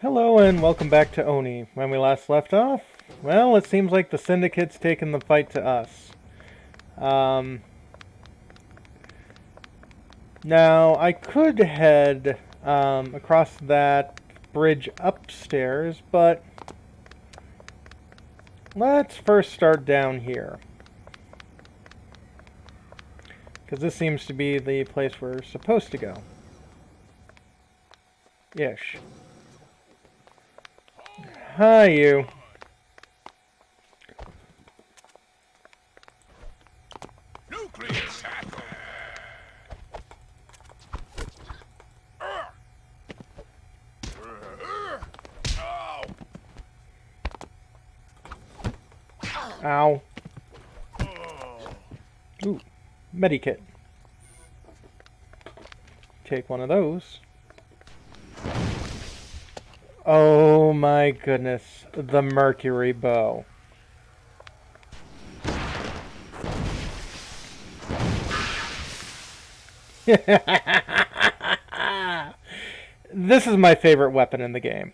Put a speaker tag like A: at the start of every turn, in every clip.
A: Hello and welcome back to Oni. When we last left off, well, it seems like the Syndicate's taken the fight to us. Now, I could head across that bridge upstairs, but let's first start down here. Because this seems to be the place we're supposed to go. Ish. Hi, you.
B: Nuclear tackle.
A: Ow. Ooh, medikit. Take one of those. Oh my goodness, the mercury bow. This is my favorite weapon in the game.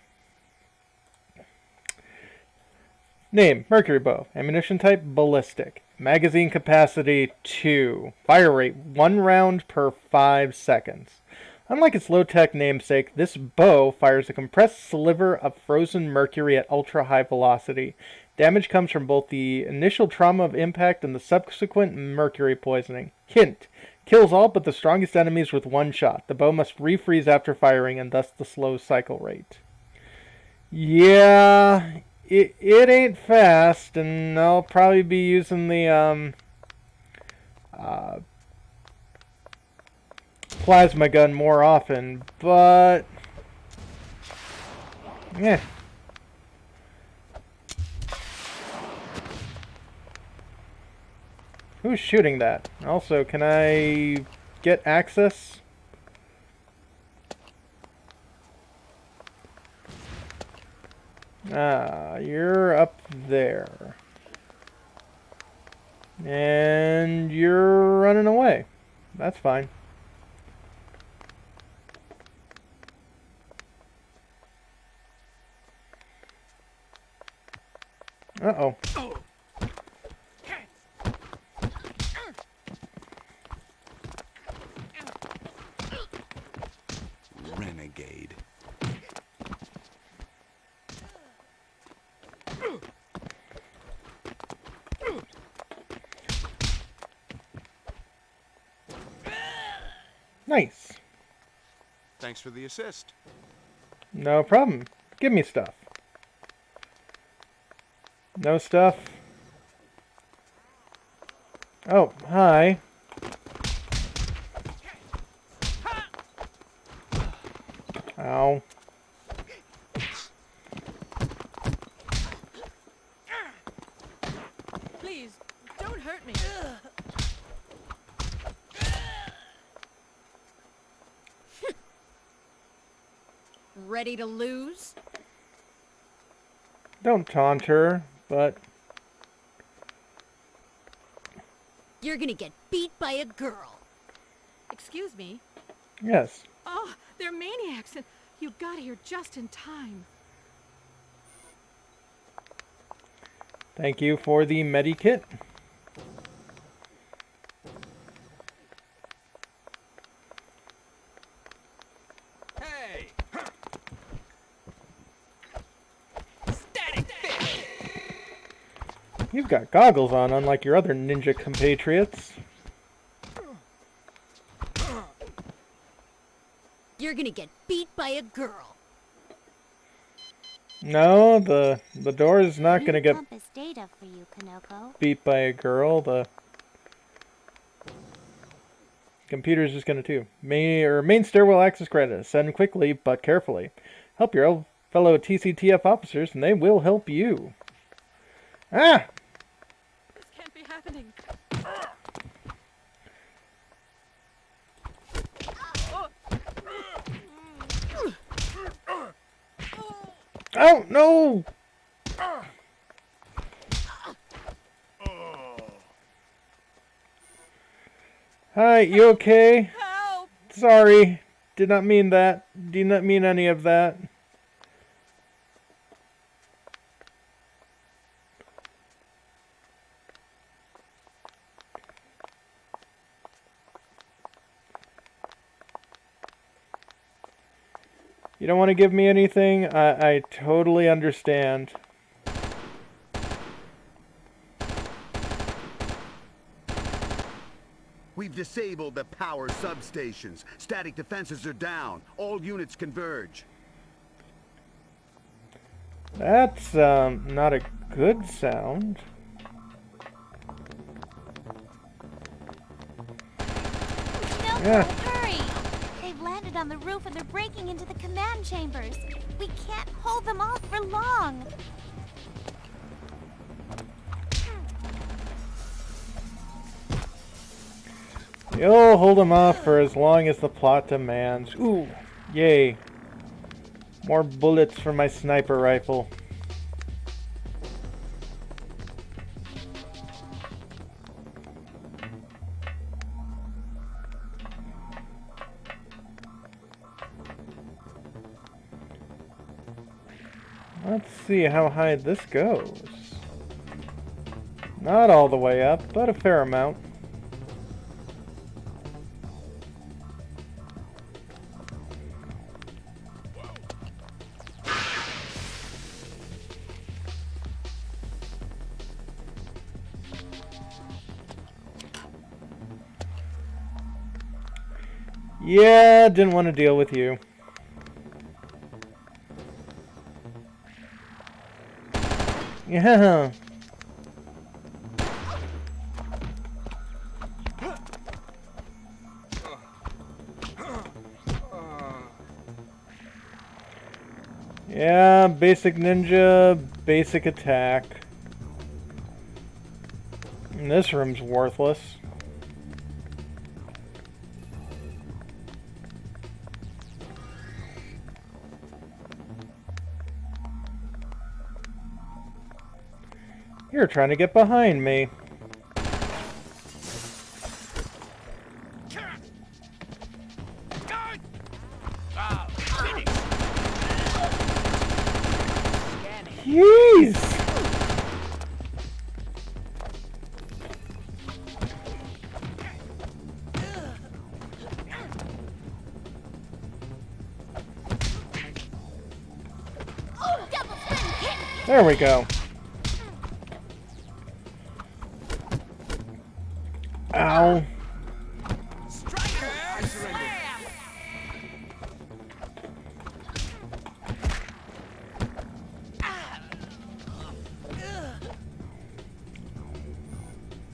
A: Name, mercury bow. Ammunition type, ballistic. Magazine capacity, 2. Fire rate, 1 round per 5 seconds. Unlike its low-tech namesake, this bow fires a compressed sliver of frozen mercury at ultra-high velocity. Damage comes from both the initial trauma of impact and the subsequent mercury poisoning. Hint: kills all but the strongest enemies with one shot. The bow must refreeze after firing, and thus the slow cycle rate. Yeah, it ain't fast, and I'll probably be using the plasma gun more often, but yeah. Who's shooting that? Also, can I get access? Ah, you're up there. And you're running away. That's fine. Uh-oh.
B: Renegade.
A: Nice.
B: Thanks for the assist.
A: No problem. Give me stuff. No stuff. Oh, hi. Ow.
C: Please, don't hurt me. Ready to lose?
A: Don't taunt her, but
C: You're gonna get beat by a girl. Excuse me?
A: yes.
C: Oh, they're maniacs, and you got here just in time.
A: Thank you for the medikit.
B: Hey! Static fish!
A: You've got goggles on, unlike your other ninja compatriots.
C: You're gonna get beat by a girl.
A: No, the door is not going to get
D: compass data for you, Konoko.
A: beat by a girl. The computer's just going to too. Main stairwell access credit. Ascend quickly but carefully. Help your fellow TCTF officers, and they will help you. Ah!
C: This can't be happening.
A: Oh no! Hi, you okay?
C: Help!
A: Sorry. Did not mean that. Did not mean any of that. You don't want to give me anything? I totally understand.
E: We've disabled the power substations. Static defenses are down. All units converge.
A: That's, not a good sound.
D: Konoko,
A: Yeah.
D: hurry! They've landed on the roof and they're breaking into the command chambers. We can't hold them off for long.
A: You'll hold them off for as long as the plot demands. Ooh, yay. More bullets for my sniper rifle. Let's see how high this goes. Not all the way up, but a fair amount. Yeah, didn't want to deal with you. Yeah. Yeah, basic ninja, basic attack. And this room's worthless. You're trying to get behind me. Jeez! There we go. Ow.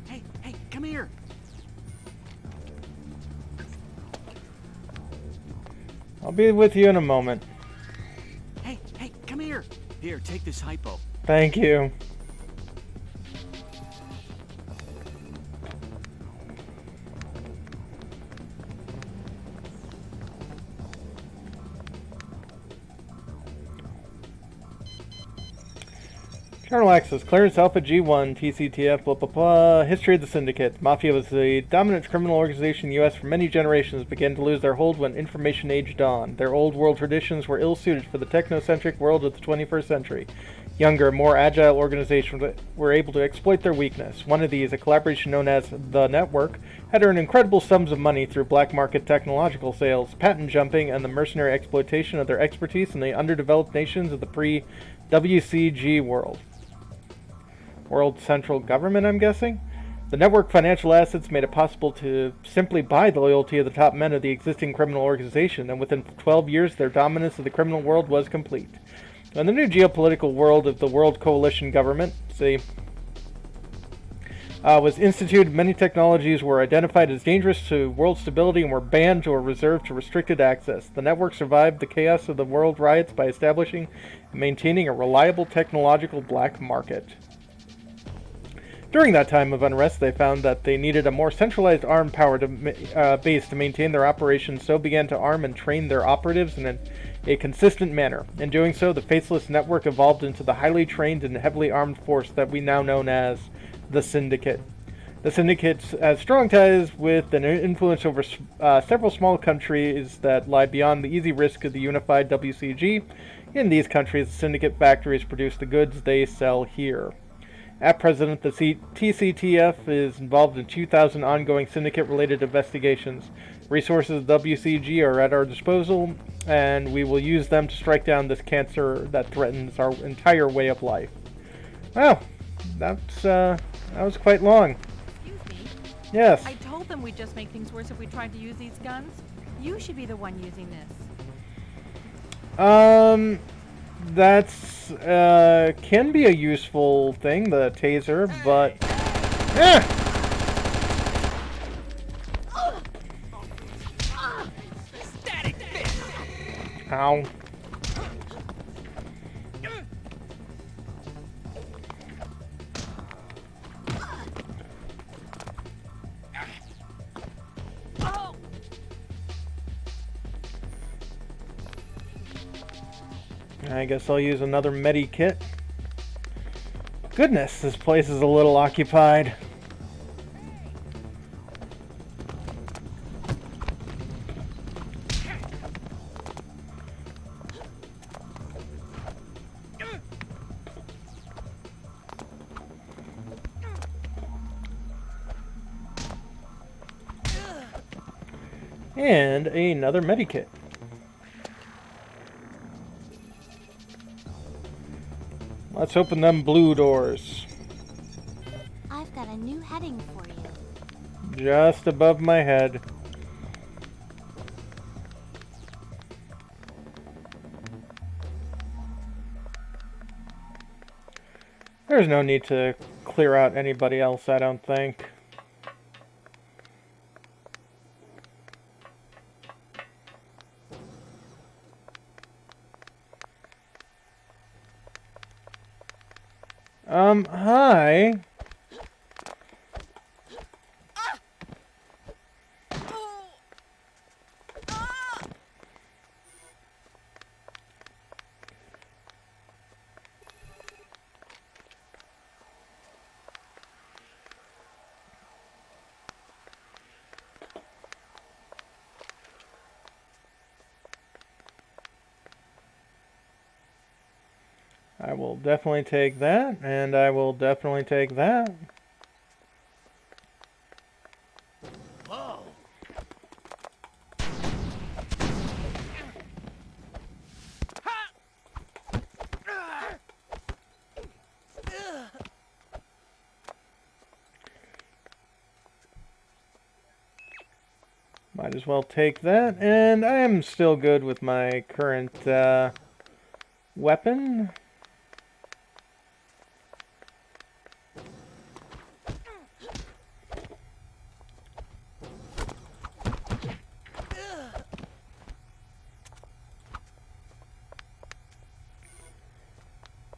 E: Hey, come here.
A: I'll be with you in a moment.
E: Hey, come here. Here, take this hypo.
A: Thank you. Journal access. Clearance Alpha G1, TCTF, blah blah blah. History of the Syndicate. Mafia was the dominant criminal organization in the U.S. for many generations, began to lose their hold when information age dawned. Their old world traditions were ill-suited for the technocentric world of the 21st century. Younger, more agile organizations were able to exploit their weakness. One of these, a collaboration known as The Network, had earned incredible sums of money through black market technological sales, patent jumping, and the mercenary exploitation of their expertise in the underdeveloped nations of the pre-WCG world. World Central Government, I'm guessing? The network financial assets made it possible to simply buy the loyalty of the top men of the existing criminal organization, and within 12 years their dominance of the criminal world was complete. In the new geopolitical world of the World Coalition Government, was instituted, many technologies were identified as dangerous to world stability and were banned or reserved to restricted access. The network survived the chaos of the world riots by establishing and maintaining a reliable technological black market. During that time of unrest, they found that they needed a more centralized armed power base to maintain their operations, so began to arm and train their operatives in a consistent manner. In doing so, the Faceless Network evolved into the highly trained and heavily armed force that we now know as the Syndicate. The Syndicate has strong ties with and influence over several small countries that lie beyond the easy risk of the unified WCG. In these countries, the Syndicate factories produce the goods they sell here. At present, the TCTF is involved in 2,000 ongoing Syndicate-related investigations. Resources of WCG are at our disposal, and we will use them to strike down this cancer that threatens our entire way of life. Well, that was quite long.
F: Excuse me.
A: Yes.
F: I told them we'd just make things worse if we tried to use these guns. You should be the one using this.
A: That's can be a useful thing, the taser, but
B: Static fist.
A: ow. I guess I'll use another medi kit. Goodness, this place is a little occupied. And another medi kit. Let's open them blue doors.
D: I've got a new heading for you.
A: Just above my head. There's no need to clear out anybody else, I don't think. Hi. I will definitely take that, and I will definitely take that. Might as well take that, and I am still good with my current weapon.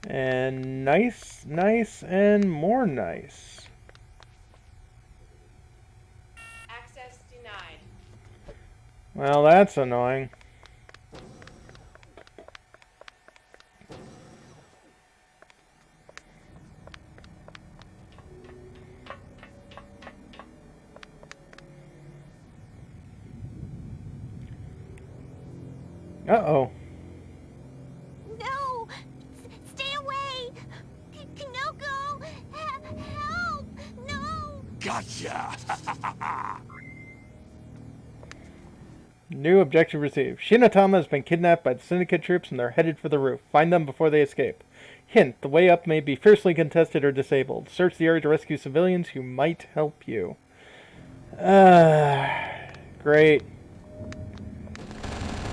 A: And nice, nice, and more nice.
F: Access denied.
A: Well, that's annoying. Uh-oh.
D: No! Stay away! Konoko! Help! No!
B: Gotcha.
A: New objective received. Shinatama has been kidnapped by the Syndicate troops and they're headed for the roof. Find them before they escape. Hint, the way up may be fiercely contested or disabled. Search the area to rescue civilians who might help you. Great.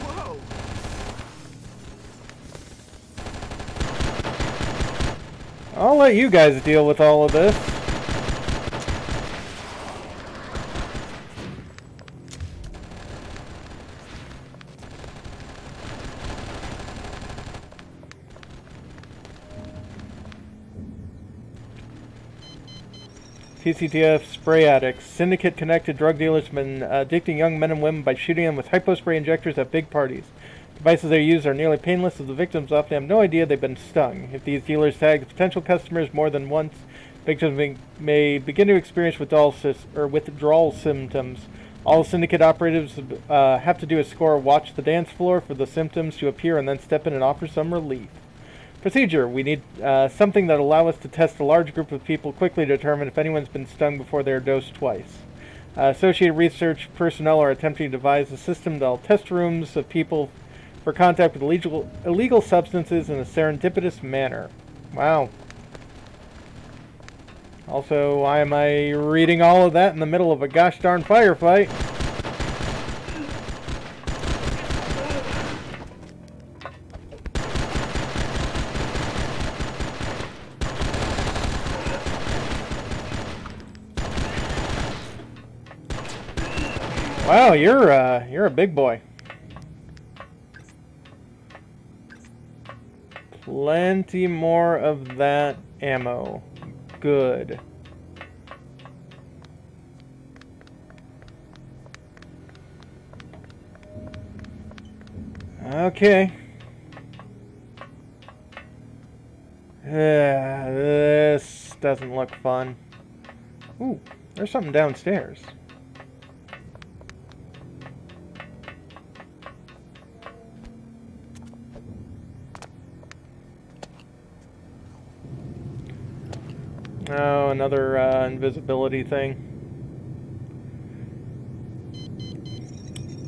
B: Whoa.
A: I'll let you guys deal with all of this. TCTF spray addicts. Syndicate connected drug dealers have been addicting young men and women by shooting them with hypo spray injectors at big parties. Devices they use are nearly painless, as the victims often have no idea they've been stung. If these dealers tag potential customers more than once, victims may begin to experience withdrawal symptoms. All Syndicate operatives have to do is score watch the dance floor for the symptoms to appear and then step in and offer some relief. Procedure. We need something that will allow us to test a large group of people quickly to determine if anyone's been stung before they are dosed twice. Associated research personnel are attempting to devise a system that'll test rooms of people for contact with illegal substances in a serendipitous manner. Wow. Also, why am I reading all of that in the middle of a gosh darn firefight? Wow, you're a big boy. Plenty more of that ammo. Good. Okay. This doesn't look fun. Ooh, there's something downstairs. Oh, another invisibility thing.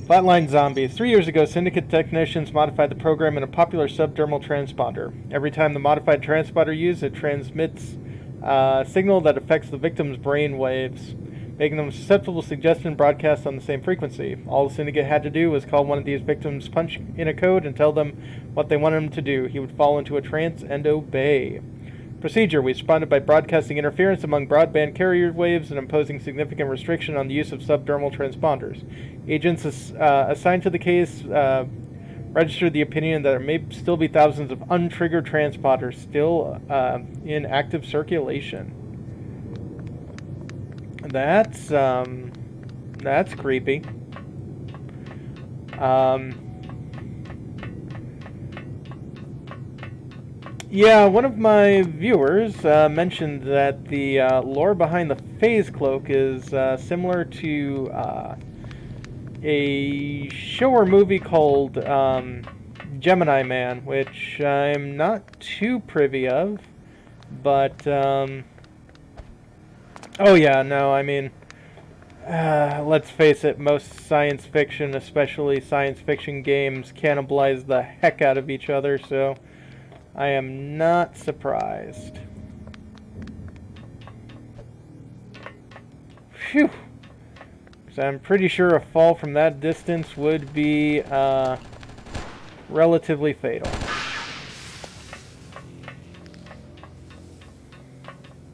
A: Flatline zombies. 3 years ago, Syndicate technicians modified the program in a popular subdermal transponder. Every time the modified transponder used, it transmits a signal that affects the victim's brain waves, making them susceptible to suggestion broadcasts on the same frequency. All the Syndicate had to do was call one of these victims, punch in a code, and tell them what they wanted him to do. He would fall into a trance and obey. Procedure. We responded by broadcasting interference among broadband carrier waves and imposing significant restriction on the use of subdermal transponders. Agents assigned to the case registered the opinion that there may still be thousands of untriggered transponders still in active circulation. That's creepy. Yeah, one of my viewers mentioned that the lore behind the phase cloak is similar to a show or movie called Gemini Man, which I'm not too privy of, but oh yeah, no, I mean, let's face it, most science fiction, especially science fiction games, cannibalize the heck out of each other, so I am not surprised. Phew. So I'm pretty sure a fall from that distance would be relatively fatal.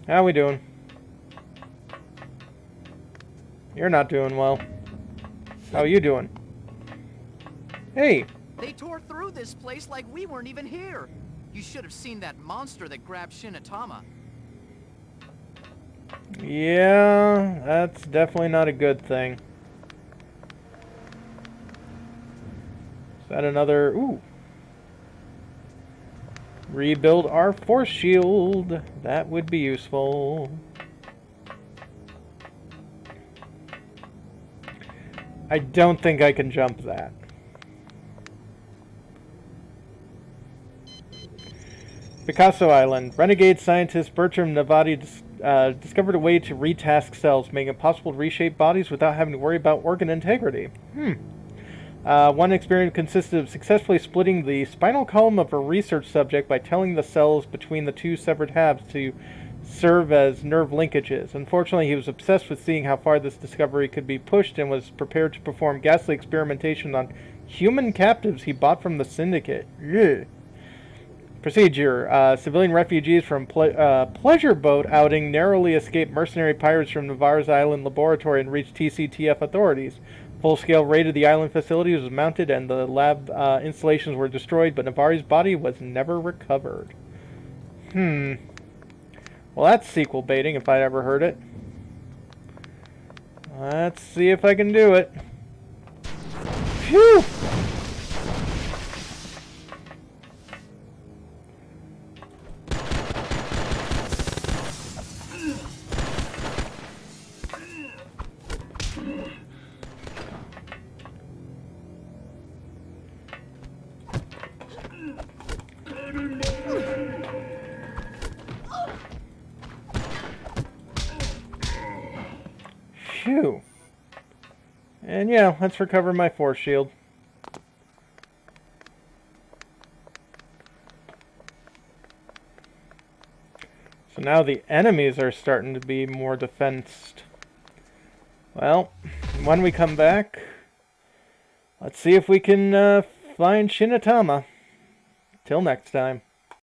A: How we doing? You're not doing well. How are you doing? Hey!
B: They tore through this place like we weren't even here. You should have seen that monster that grabbed Shinatama.
A: Yeah, that's definitely not a good thing. Is that another... Ooh. Rebuild our force shield. That would be useful. I don't think I can jump that. Picasso Island. Renegade scientist Bertram Navati discovered a way to retask cells, making it possible to reshape bodies without having to worry about organ integrity. One experiment consisted of successfully splitting the spinal column of a research subject by telling the cells between the two severed halves to serve as nerve linkages. Unfortunately, he was obsessed with seeing how far this discovery could be pushed and was prepared to perform ghastly experimentation on human captives he bought from the Syndicate. Ugh. Procedure. Civilian refugees from pleasure boat outing narrowly escaped mercenary pirates from Navarre's island laboratory and reached TCTF authorities. Full-scale raid of the island facilities was mounted and the lab installations were destroyed, but Navarre's body was never recovered. Well, that's sequel baiting if I ever heard it. Let's see if I can do it. Phew! Phew. And yeah, let's recover my force shield. So now the enemies are starting to be more defensed. Well, when we come back, let's see if we can find Shinatama. Till next time.